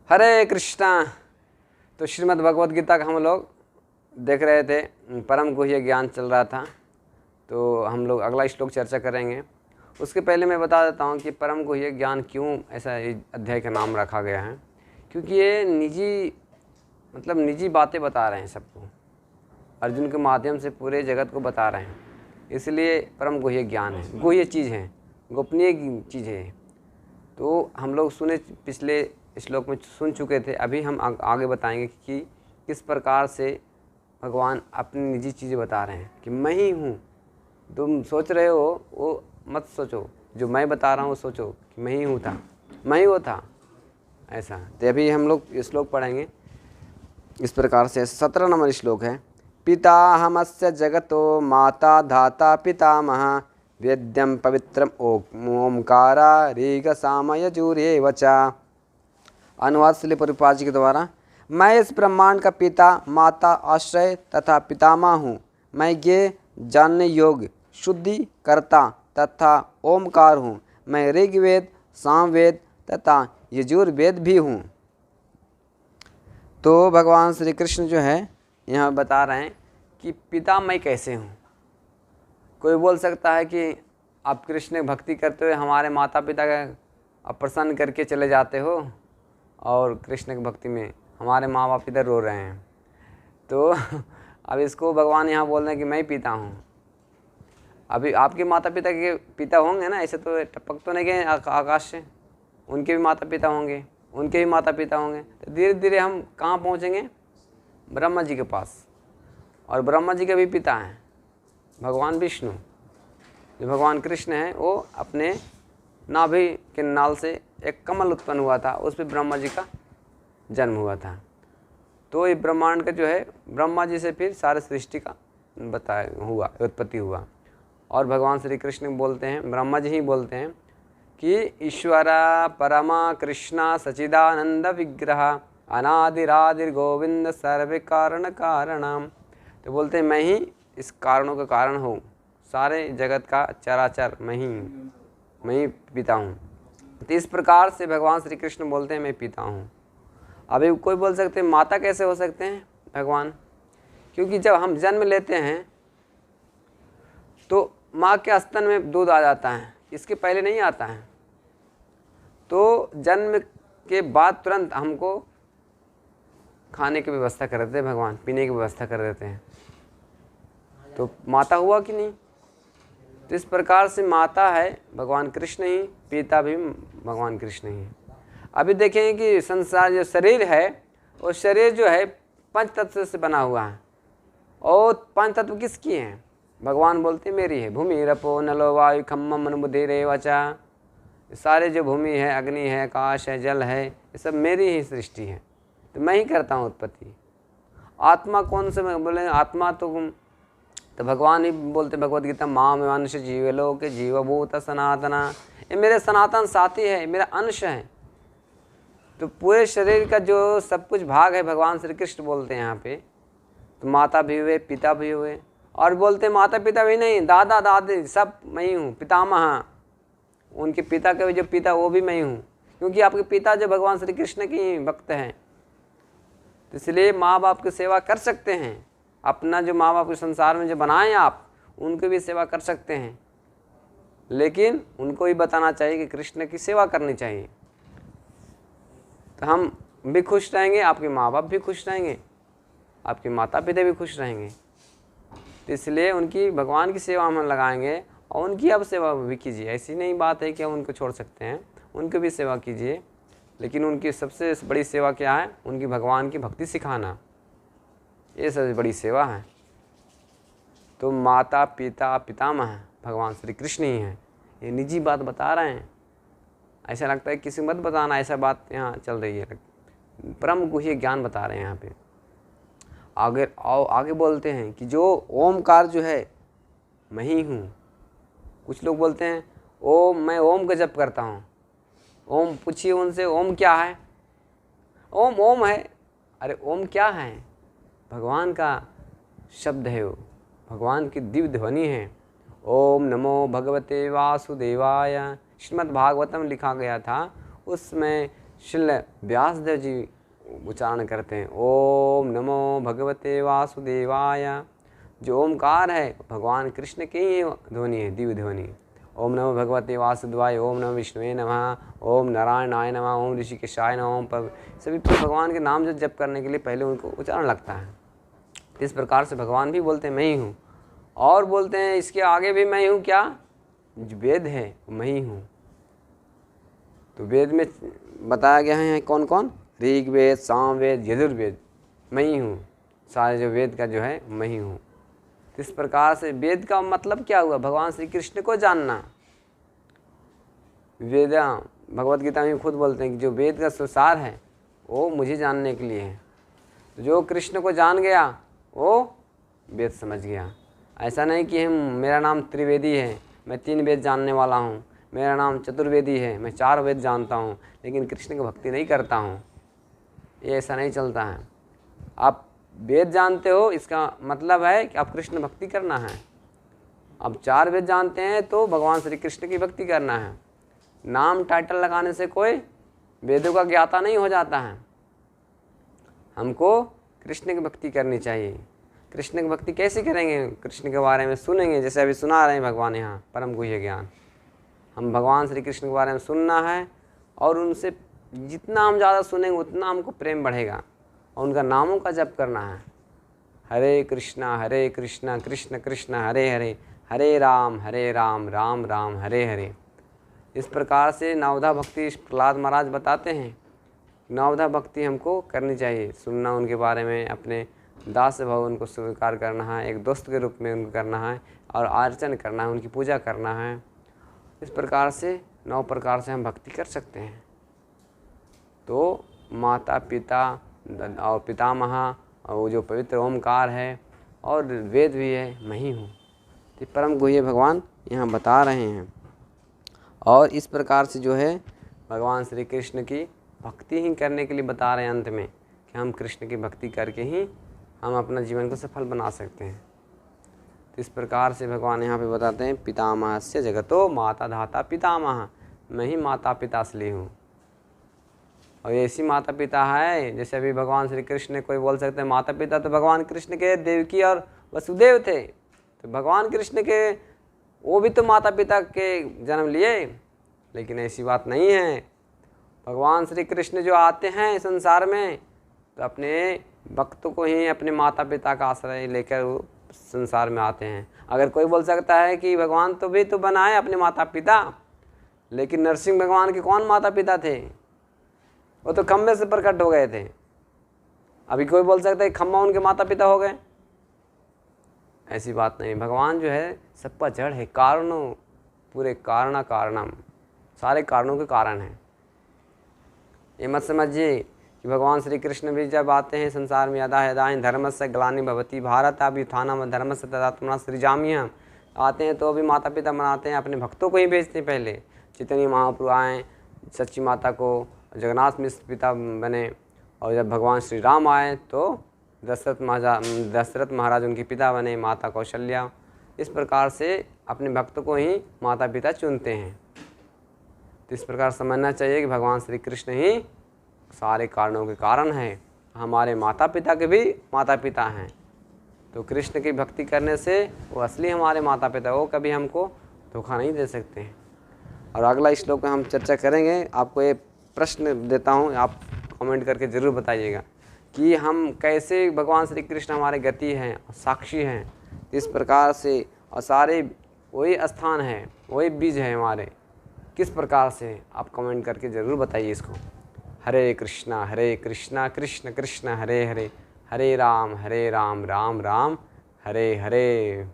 हरे कृष्णा। तो श्रीमद् भगवद गीता का हम लोग देख रहे थे, परम गुह्य ज्ञान चल रहा था। तो हम लोग अगला श्लोक चर्चा करेंगे। उसके पहले मैं बता देता हूँ कि परम गुह्य ज्ञान क्यों ऐसा इस अध्याय का नाम रखा गया है। क्योंकि ये निजी बातें बता रहे हैं सबको, अर्जुन के माध्यम से पूरे जगत को बता रहे हैं, इसलिए परम गुह्य ज्ञान है, गुह्य चीज़ है, गोपनीय चीज़ है। तो हम लोग पिछले श्लोक में सुन चुके थे। अभी हम आगे बताएंगे कि किस प्रकार से भगवान अपनी निजी चीज़ें बता रहे हैं कि मैं ही हूँ। तुम सोच रहे हो वो मत सोचो, जो मैं बता रहा हूँ सोचो कि मैं ही हूँ था, मैं ही वो था, ऐसा। तो अभी हम लोग श्लोक पढ़ेंगे इस प्रकार से। 17 नंबर श्लोक है। पिताहमस्य जगतो माता धाता पितामह वेद्यम पवित्रम ओमकारा रीग सामयजूरे वचा। अनुवाद श्रील प्रभुपाद जी के द्वारा। मैं इस ब्रह्मांड का पिता, माता, आश्रय तथा पितामह हूँ। मैं ये जानने योग्य शुद्धि करता तथा ओमकार हूँ। मैं ऋग्वेद, सामवेद तथा यजुर्वेद भी हूँ। तो भगवान श्री कृष्ण जो है यहाँ बता रहे हैं कि पिता मैं कैसे हूँ। कोई बोल सकता है कि आप कृष्ण भक्ति करते हुए हमारे माता पिता का प्रसन्न करके चले जाते हो और कृष्ण की भक्ति में हमारे माँ बाप इधर रो रहे हैं। तो अब इसको भगवान यहाँ बोल रहे हैं कि मैं ही पिता हूँ। अभी आपके माता पिता के पिता होंगे ना, ऐसे तो टपक तो नहीं गए आकाश से, उनके भी माता पिता होंगे, उनके भी माता पिता होंगे। तो धीरे धीरे हम कहाँ पहुँचेंगे? ब्रह्मा जी के पास। और ब्रह्मा जी के भी पिता हैं भगवान विष्णु। जो भगवान कृष्ण हैं वो अपने नाभि के नाल से एक कमल उत्पन्न हुआ था, उस पर ब्रह्मा जी का जन्म हुआ था। तो ये ब्रह्मांड का जो है ब्रह्मा जी से फिर सारे सृष्टि का उत्पत्ति हुआ। और भगवान श्री कृष्ण बोलते हैं, ब्रह्मा जी ही बोलते हैं कि ईश्वरा परमा कृष्णा सचिदानंद विग्रह अनादिरादिर गोविंद सर्व कारण कारणम। तो बोलते हैं मैं ही इस कारणों का कारण हूँ, सारे जगत का चराचर मैं ही पिता हूँ। तो इस प्रकार से भगवान श्री कृष्ण बोलते हैं मैं पिता हूँ। अभी कोई बोल सकते हैं माता कैसे हो सकते हैं भगवान? क्योंकि जब हम जन्म लेते हैं तो माँ के स्तन में दूध आ जाता है, इसके पहले नहीं आता है। तो जन्म के बाद तुरंत हमको खाने की व्यवस्था कर देते हैं भगवान, पीने की व्यवस्था कर देते हैं। तो माता हुआ कि नहीं? तो इस प्रकार से माता है भगवान कृष्ण ही, पिता भी भगवान कृष्ण ही। अभी देखेंगे कि संसार जो शरीर है वो शरीर जो है पंच तत्व से बना हुआ है। और पंच तत्व किसकी हैं? भगवान बोलते मेरी है। भूमि रपो नलो वायु खम्म मन बुद्धि रेवचा। सारे जो भूमि है, अग्नि है, आकाश है, जल है, ये सब मेरी ही सृष्टि है। तो मैं ही करता हूँ उत्पत्ति। आत्मा कौन से बोले? आत्मा तो भगवान ही बोलते भगवद गीता माँ मनुष्य जीवलोक जीवभूत सनातना। ये मेरे सनातन साथी है, मेरा अंश है। तो पूरे शरीर का जो सब कुछ भाग है भगवान श्री कृष्ण बोलते हैं यहाँ पे। तो माता भी हुए, पिता भी हुए, और बोलते माता पिता भी नहीं, दादा दादी सब मैं ही हूँ, पितामह। उनके पिता के जो पिता वो भी मैं ही हूँ, क्योंकि आपके पिता जो भगवान श्री कृष्ण की भक्त हैं। तो इसलिए माँ बाप की सेवा कर सकते हैं। अपना जो माँ बाप के संसार में जो बनाए आप, उनकी भी सेवा कर सकते हैं, लेकिन उनको ही बताना चाहिए कि कृष्ण की सेवा करनी चाहिए। तो हम भी खुश रहेंगे, आपके माँ बाप भी खुश रहेंगे, आपके माता पिता भी खुश रहेंगे। तो इसलिए उनकी भगवान की सेवा हम लगाएंगे और उनकी अब सेवा भी कीजिए। ऐसी नहीं बात है कि हम उनको छोड़ सकते हैं, उनकी भी सेवा कीजिए। लेकिन उनकी सबसे बड़ी सेवा क्या है? उनकी भगवान की भक्ति सिखाना, ये सबसे बड़ी सेवा है। तो माता पिता पितामह भगवान श्री कृष्ण ही हैं। ये निजी बात बता रहे हैं, ऐसा लगता है किसी मत बताना, ऐसा बात यहाँ चल रही है। परम गुह्य ज्ञान बता रहे हैं यहाँ पे। आगे बोलते हैं कि जो ओमकार जो है मैं ही हूँ। कुछ लोग बोलते हैं ओम, मैं ओम का जप करता हूँ। ओम पूछिए उनसे ओम क्या है? ओम ओम है। अरे ओम क्या है? भगवान का शब्द है, वो भगवान की दिव्य ध्वनि है। ओम नमो भगवते वासुदेवाय। श्रीमद् भागवतम लिखा गया था, उसमें श्रील व्यासदेव जी उच्चारण करते हैं, ओम नमो भगवते वासुदेवाय। जो ओमकार है भगवान कृष्ण की ही ध्वनि है, दिव्य ध्वनि। ओम नमो भगवते वासुदेवाय, ओम नमो विष्णुवे नमः, ओम नारायणाय नमः, ओम ऋषिकेशाय नमः, ओम पर सभी भगवान के नाम जो जप करने के लिए पहले उनको उच्चारण लगता है। इस प्रकार से भगवान भी बोलते हैं मैं ही हूँ, और बोलते हैं इसके आगे भी मैं ही हूँ। क्या जो वेद है मैं ही हूँ। तो वेद में बताया गया है कौन कौन, ऋग्वेद, सामवेद, यजुर्वेद, मैं ही हूँ। सारे जो वेद का जो है मैं ही हूँ। तो इस प्रकार से वेद का मतलब क्या हुआ, भगवान श्री कृष्ण को जानना। वेद भगवत गीता में खुद बोलते हैं कि जो वेद का संसार है वो मुझे जानने के लिए है। तो जो कृष्ण को जान गया वो वेद समझ गया। ऐसा नहीं कि मेरा नाम त्रिवेदी है, मैं 3 वेद जानने वाला हूँ, मेरा नाम चतुर्वेदी है, मैं 4 वेद जानता हूँ लेकिन कृष्ण की भक्ति नहीं करता हूँ। ये ऐसा नहीं चलता है। आप वेद जानते हो इसका मतलब है कि आप कृष्ण भक्ति करना है। अब 4 वेद जानते हैं तो भगवान श्री कृष्ण की भक्ति करना है। नाम टाइटल लगाने से कोई वेदों का ज्ञाता नहीं हो जाता है। हमको कृष्ण की भक्ति करनी चाहिए। कृष्ण की भक्ति कैसे करेंगे, कृष्ण के बारे में सुनेंगे, जैसे अभी सुना रहे हैं भगवान यहाँ परम गुह्य ज्ञान। हम भगवान श्री कृष्ण के बारे में सुनना है और उनसे जितना हम ज़्यादा सुनेंगे उतना हमको प्रेम बढ़ेगा, और उनका नामों का जप करना है। हरे कृष्णा कृष्ण कृष्ण हरे हरे, हरे राम राम राम हरे हरे। इस प्रकार से नवधा भक्ति प्रहलाद महाराज बताते हैं। नवधा भक्ति हमको करनी चाहिए, सुनना उनके बारे में, अपने दास भाव उनको स्वीकार करना है, एक दोस्त के रूप में उनको करना है, और अर्चन करना है, उनकी पूजा करना है। इस प्रकार से 9 प्रकार से हम भक्ति कर सकते हैं। तो माता पिता और पितामह और वो जो पवित्र ओमकार है और वेद भी है, मैं ही हूँ। तो परम गुह्य भगवान यहाँ बता रहे हैं। और इस प्रकार से जो है भगवान श्री कृष्ण की भक्ति ही करने के लिए बता रहे हैं अंत में, कि हम कृष्ण की भक्ति करके ही हम अपना जीवन को सफल बना सकते हैं। तो इस प्रकार से भगवान यहाँ पे बताते हैं, पितामहस्य जगतो माता धाता पितामह, मैं ही माता पिता असली हूँ। और ऐसी माता पिता है, जैसे अभी भगवान श्री कृष्ण, कोई बोल सकते हैं माता पिता तो भगवान कृष्ण के देवकी और वसुदेव थे, तो भगवान कृष्ण के वो भी तो माता पिता के जन्म लिए, लेकिन ऐसी बात नहीं है। भगवान श्री कृष्ण जो आते हैं संसार में तो अपने भक्तों को ही अपने माता पिता का आश्रय लेकर वो संसार में आते हैं। अगर कोई बोल सकता है कि भगवान तो भी तो बनाए अपने माता पिता, लेकिन नरसिंह भगवान के कौन माता पिता थे, वो तो खम्भे से प्रकट हो गए थे। अभी कोई बोल सकता है खम्भा उनके माता पिता हो गए, ऐसी बात नहीं। भगवान जो है सबका जड़ है, कारणों, पूरे कारणम, सारे कारणों के कारण है। ये मत समझिए कि भगवान श्री कृष्ण भी जब आते हैं संसार में, यदा यदा धर्मस्य ग्लानि भवति भारत अभ्युत्थानम् धर्मस्य तदात्मना सृजाम्यहम्, आते हैं तो भी माता पिता बनाते हैं, अपने भक्तों को ही भेजते हैं। पहले चैतन्य महाप्रभु आए, सच्ची माता को जगन्नाथ मिश्र पिता बने, और जब भगवान श्री राम आए तो दशरथ महाराज उनके पिता बने, माता कौशल्या। इस प्रकार से अपने भक्तों को ही माता पिता चुनते हैं। तो इस प्रकार समझना चाहिए कि भगवान श्री कृष्ण ही सारे कारणों के कारण हैं, हमारे माता पिता के भी माता पिता हैं। तो कृष्ण की भक्ति करने से वो असली हमारे माता पिता, वो कभी हमको धोखा नहीं दे सकते हैं। और अगला श्लोक में हम चर्चा करेंगे। आपको ये प्रश्न देता हूँ, आप कमेंट करके ज़रूर बताइएगा कि हम कैसे भगवान श्री कृष्ण हमारे गति हैं, साक्षी हैं। इस प्रकार से और सारे वही स्थान है, वही बीज है हमारे, किस प्रकार से आप कमेंट करके ज़रूर बताइए इसको। हरे कृष्णा कृष्ण कृष्ण हरे हरे, हरे राम राम राम हरे हरे।